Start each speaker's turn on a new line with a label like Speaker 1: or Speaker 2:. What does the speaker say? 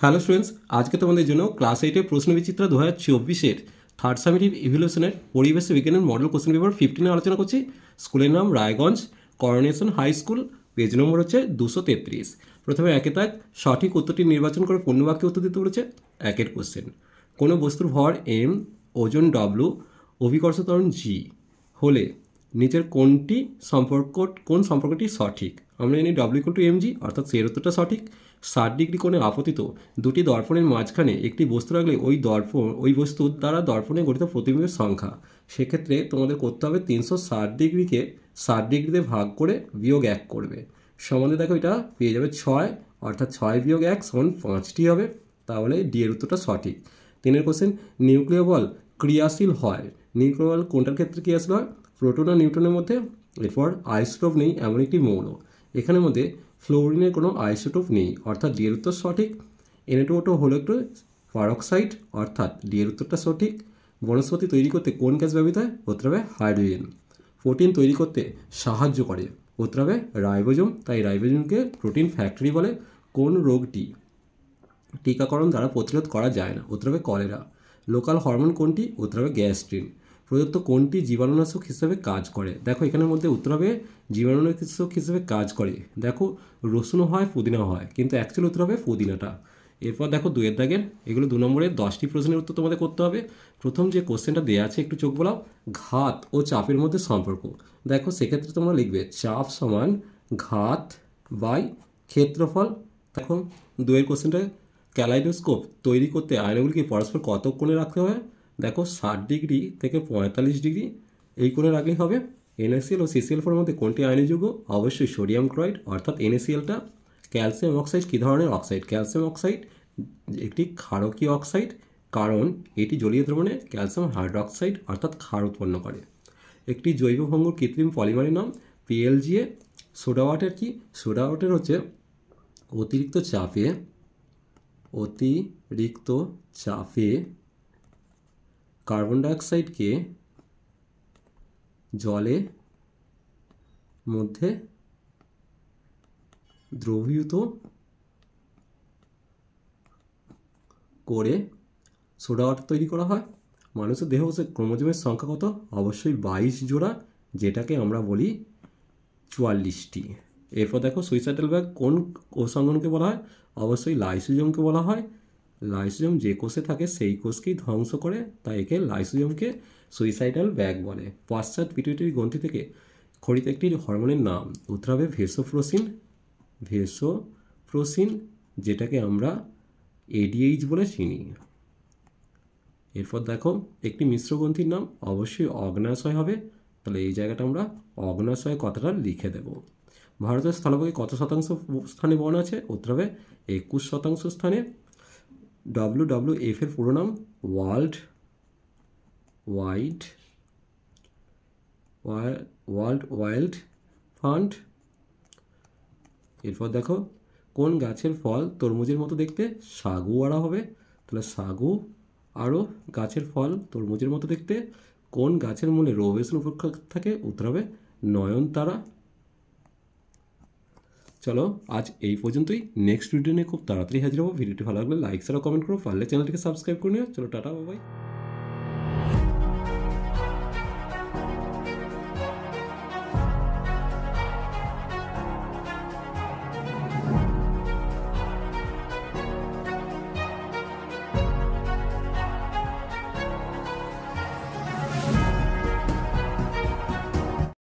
Speaker 1: Hello students, আজকে তোমাদের জন্য ক্লাস 8-এর প্রশ্নবিচিত্র 2024-এর থার্ড সামেটিভ ইভ্যালুয়েশনের পরিবেশ বিজ্ঞানের মডেল কোশ্চেন পেপার 15 আলোচনা করছি। স্কুলের নাম Raiganj coronation high school, page number হচ্ছে 233। প্রথমে একে তাক সঠিক উত্তরটি নির্বাচন করে পূর্ণবাক্যে উত্তর দিতে বলেছে। একের কোশ্চেন, কোনো বস্তুর ভর এম, ওজন ডব্লু, অভিকর্ষ ত্বরণ জি হলে নিচের কোন সম্পর্কটি সঠিক? আমরা জানি W=mg, অর্থাৎ সেই উত্তরটা সঠিক। 60 ডিগ্রি কোণে আপতিত দুটি দর্পণের মাঝখানে একটি বস্তু রাখলে ওই বস্তুর দ্বারা দর্পণে গঠিত প্রতিবিম্বের সংখ্যা। সেক্ষেত্রে তোমাদের করতে হবে 360 ডিগ্রিকে 60 ডিগ্রিতে ভাগ করে বিয়োগ 1 করবে। সমানে দেখো এটা পেয়ে যাবে 6, অর্থাৎ 6 বিয়োগ 1 সমান 5টি হবে। তাহলে ডি এর উত্তরটা সঠিক। 3-এর কোশ্চেন, নিউক্লিয় বল ক্রিয়াশীল হয়। নিউক্লিয় বল কোনটার ক্ষেত্রে ক্রিয়াশীল হয়? প্রোটন আর নিউট্রনের মধ্যে। এরপর আইসোটোপ নেই এমন একটি মৌল। এখানের মধ্যে ফ্লোরিনের কোনো আইসোটোপ নেই, অর্থাৎ ডি এর উত্তর সঠিক। Na2O2 হলো একটু পারক্সাইড, অর্থাৎ ডি এর উত্তরটা সঠিক। বনস্পতি তৈরি করতে কোন গ্যাস ব্যবহৃত হয়? উত্তর হবে হাইড্রোজেন। প্রোটিন তৈরি করতে সাহায্য করে, উত্তর হবে রাইবোজোম। তাই রাইবোজোমকে প্রোটিন ফ্যাক্টরি বলে। কোন রোগটি টিকাকরণ দ্বারা প্রতিরোধ করা যায় না? উত্তর হবে কলেরা। লোকাল হরমোন কোনটি? উত্তর হবে গ্যাস্ট্রিন। প্রদত্ত কোনটি জীবাণুনাশক হিসেবে কাজ করে? দেখো এখানের মধ্যে উত্তর হবে জীবাণুনাশক হিসেবে কাজ করে। দেখো রসুনও হয়, পুদিনা হয়, কিন্তু অ্যাকচুয়ালি উত্তর হবে পুদিনাটা। এরপর দেখো 2-এর দাগের, এগুলো 2 নম্বরের 10টি প্রশ্নের উত্তর তোমাদের করতে হবে। প্রথম যে কোশ্চেনটা দেওয়া আছে একটু চোখ বলাও, ঘাত ও চাপের মধ্যে সম্পর্ক। দেখো সেক্ষেত্রে তোমরা লিখবে চাপ সমান ঘাত বাই ক্ষেত্রফল। দেখো 2-এর কোশ্চেনটা, ক্যালাইডোস্কোপ তৈরি করতে আয়নাগুলিকে পরস্পর কত কোণে রাখতে হবে? দেখো 60 ডিগ্রি থেকে 45 ডিগ্রি এই কোণে রাখলেই হবে। NaCl ও CCl4-এর মধ্যে কোনটি আয়নযোগ্য? অবশ্যই সোডিয়াম ক্লোরাইড, অর্থাৎ NaClটা। ক্যালসিয়াম অক্সাইড কী ধরনের অক্সাইড? ক্যালসিয়াম অক্সাইড একটি ক্ষারকীয় অক্সাইড, কারণ এটি জলীয় দ্রবণে ক্যালসিয়াম হাইড্রোক্সাইড অর্থাৎ ক্ষার উৎপন্ন করে। একটি জৈব ভঙ্গুর কৃত্রিম পলিমারের নাম PLGA। সোডা ওয়াটার কি? সোডা ওয়াটার হচ্ছে অতিরিক্ত চাপে কার্বন ডাইঅক্সাইডকে জলে মধ্যে দ্রবীভূত করে সোডা ওয়াটার তৈরি করা হয়। মানুষের দেহকোষে ক্রোমোজোমের সংখ্যা কত? অবশ্যই 22 জোড়া, যেটাকে আমরা বলি 44টি। এরপর দেখো সুইসাইডাল ব্যাগ কোন কোষ অঙ্গনকে বলা হয়? অবশ্যই লাইসোজোমকে বলা হয়। লাইসোজোম যে কোষে থাকে সেই কোষকেই ধ্বংস করে, তাই একে লাইসোজোমকে সুইসাইডাল ব্যাগ বলে। পশ্চাৎ পিটুইটারি গ্রন্থি থেকে খরিত একটি হরমোনের নাম। উত্তর হবে ভেসোপ্রোসিন, যেটাকে আমরা ADH বলে চিনি। এরপর দেখো একটি মিশ্র গ্রন্থির নাম, অবশ্যই অগ্ন্যাশয় হবে। তাহলে এই জায়গাটা আমরা অগ্ন্যাশয় কথাটা লিখে দেব। ভারতের স্থলভাগে কত শতাংশ স্থানে বন আছে? উত্তর হবে 21% স্থানে। WWF এর পুরো নাম ওয়ার্ল্ড ওয়াইল্ড ফান্ড। এরপর দেখো কোন গাছের ফল তরমুজের মতো দেখতে? সাগুয়ারা হবে। তাহলে সাগু আরও গাছের ফল তরমুজের মতো দেখতে। কোন গাছের মূলে রোবেশন উপেক্ষা থাকে? উত্তর হবে নয়নতারা। চলো আজ এই পর্যন্তই। নেক্সট ভিডিও নিয়ে খুব তাড়াতাড়ি হাজির হবো। ভিডিওটি ভালো লাগলে লাইক, শেয়ার, কমেন্ট করো, পারলে চ্যানেলটিকে সাবস্ক্রাইব করে নিও। চলো টাটা, বাই বাই।